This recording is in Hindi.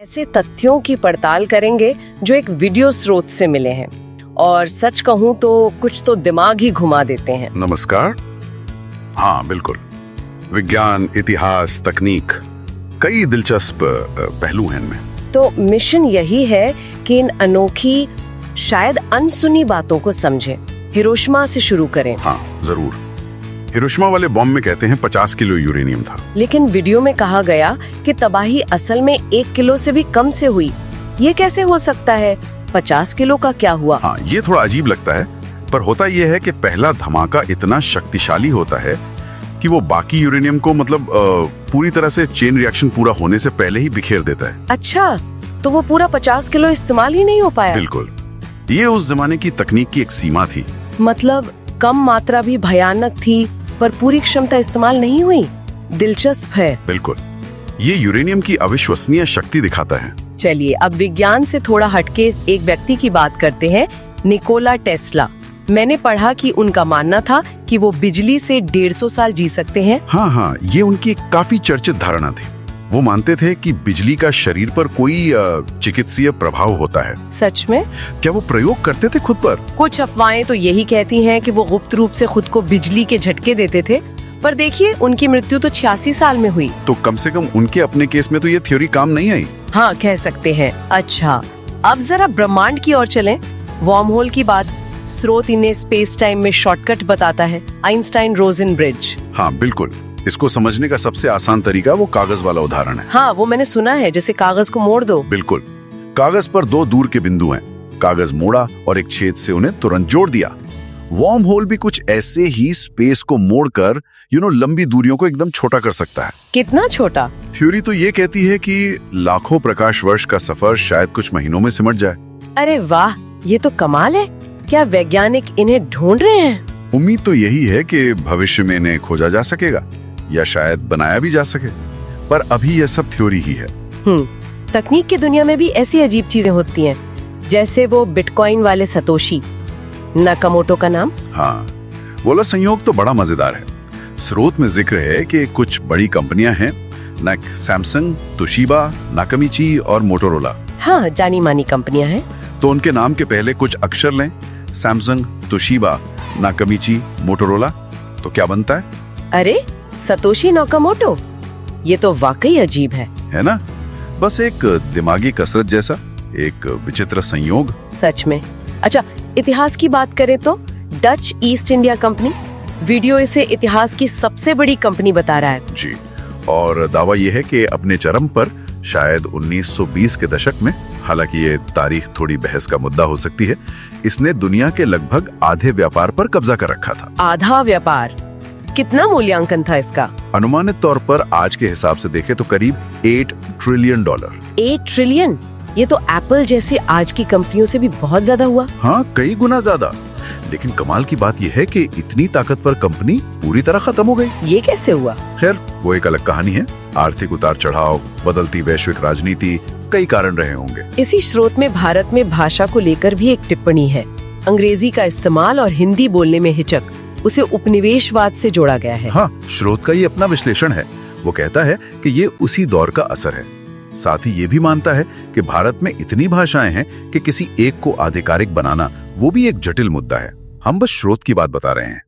ऐसे तथ्यों की पड़ताल करेंगे जो एक वीडियो स्रोत से मिले हैं और सच कहूं तो कुछ तो दिमाग ही घुमा देते हैं। नमस्कार। हाँ बिल्कुल, विज्ञान, इतिहास, तकनीक, कई दिलचस्प पहलू हैं इनमें। तो मिशन यही है कि इन अनोखी, शायद अनसुनी बातों को समझें। हिरोशिमा से शुरू करें। हाँ जरूर। हिरोशिमा वाले बॉम्ब में कहते हैं 50 किलो यूरेनियम था, लेकिन वीडियो में कहा गया कि तबाही असल में 1 किलो से भी कम से हुई। ये कैसे हो सकता है? 50 किलो का क्या हुआ? हाँ ये थोड़ा अजीब लगता है, पर होता यह है कि पहला धमाका इतना शक्तिशाली होता है कि वो बाकी यूरेनियम को पूरी तरह से चेन रिएक्शन पूरा होने से पहले ही बिखेर देता है। अच्छा, तो वो पूरा 50 किलो इस्तेमाल ही नहीं हो पाया? बिल्कुल, ये उस जमाने की तकनीक की एक सीमा थी। मतलब कम मात्रा भी भयानक थी पर पूरी क्षमता इस्तेमाल नहीं हुई। दिलचस्प है। बिल्कुल, ये यूरेनियम की अविश्वसनीय शक्ति दिखाता है। चलिए अब विज्ञान से थोड़ा हटके एक व्यक्ति की बात करते हैं, निकोला टेस्ला। मैंने पढ़ा कि उनका मानना था कि वो बिजली से 150 साल जी सकते हैं। हाँ, ये उनकी एक काफी चर्चित धारणा थी। वो मानते थे कि बिजली का शरीर पर कोई चिकित्सीय प्रभाव होता है। सच में? क्या वो प्रयोग करते थे खुद पर? कुछ अफवाहें तो यही कहती हैं कि वो गुप्त रूप से खुद को बिजली के झटके देते थे, पर देखिए उनकी मृत्यु तो 86 साल में हुई। तो कम से कम उनके अपने केस में तो ये थ्योरी काम नहीं आई। हाँ कह सकते हैं। अच्छा, अब जरा ब्रह्मांड की ओर चलें। वॉर्म होल की बात, स्रोत इन्हें स्पेस टाइम में शॉर्टकट बताता है, आइंस्टाइन रोजन ब्रिज। हाँ बिल्कुल, इसको समझने का सबसे आसान तरीका वो कागज वाला उदाहरण है। हाँ वो मैंने सुना है, जैसे कागज को मोड़ दो। बिल्कुल, कागज पर 2 दूर के बिंदु हैं, कागज मोड़ा और एक छेद से उन्हें तुरंत जोड़ दिया। वॉर्म होल भी कुछ ऐसे ही स्पेस को मोड़कर लंबी दूरियों को एकदम छोटा कर सकता है। कितना छोटा? थ्योरी तो ये कहती है कि लाखों प्रकाश वर्ष का सफर शायद कुछ महीनों में सिमट जाए। अरे वाह, ये तो कमाल है। क्या वैज्ञानिक इन्हें ढूंढ रहे हैं? उम्मीद तो यही है कि भविष्य में इन्हें खोजा जा सकेगा या शायद बनाया भी जा सके, पर अभी यह सब थ्योरी ही है। तकनीक की दुनिया में भी ऐसी अजीब चीजें होती हैं, जैसे वो बिटकॉइन वाले सतोशी नाकामोटो का नाम। हाँ, बोला संयोग तो बड़ा मजेदार है। स्रोत में जिक्र है कि कुछ बड़ी कंपनियां हैं, सैमसंग, तोशिबा, नाकामिची और मोटोरोला। हाँ, जानी मानी कंपनियां हैं। तो उनके नाम के पहले कुछ अक्षर लें, सैमसंग, तोशिबा, नाकामिची, मोटोरोला, तो क्या बनता है? अरे सतोशी नाकामोटो, ये तो वाकई अजीब है ना? बस एक दिमागी कसरत जैसा, एक विचित्र संयोग। सच में। अच्छा, इतिहास की बात करें तो Dutch east India company, video इसे इतिहास की सबसे बड़ी कंपनी बता रहा है। जी, और दावा यह है कि अपने चरम पर शायद 1920 के दशक में, हालांकि ये तारीख थोड़ी बहस का मुद्दा हो सकती है, इसने दुनिया के लगभग आधे व्यापार पर कब्जा कर रखा था। आधा व्यापार? कितना मूल्यांकन था इसका? अनुमानित तौर पर आज के हिसाब से देखें तो करीब $8 ट्रिलियन। 8 ट्रिलियन? ये तो एप्पल जैसे आज की कंपनियों से भी बहुत ज्यादा हुआ। हाँ, कई गुना ज्यादा। लेकिन कमाल की बात यह है कि इतनी ताकतवर कंपनी पूरी तरह खत्म हो गई। ये कैसे हुआ? खैर, वो एक अलग कहानी है। आर्थिक उतार चढ़ाव, बदलती वैश्विक राजनीति, कई कारण रहे होंगे। इसी स्रोत में भारत में भाषा को लेकर भी एक टिप्पणी है। अंग्रेजी का इस्तेमाल और हिंदी बोलने में हिचक, उसे उपनिवेशवाद से जोड़ा गया है। हाँ, स्रोत का ये अपना विश्लेषण है। वो कहता है कि ये उसी दौर का असर है। साथ ही ये भी मानता है कि भारत में इतनी भाषाएं हैं कि किसी एक को आधिकारिक बनाना वो भी एक जटिल मुद्दा है। हम बस स्रोत की बात बता रहे हैं।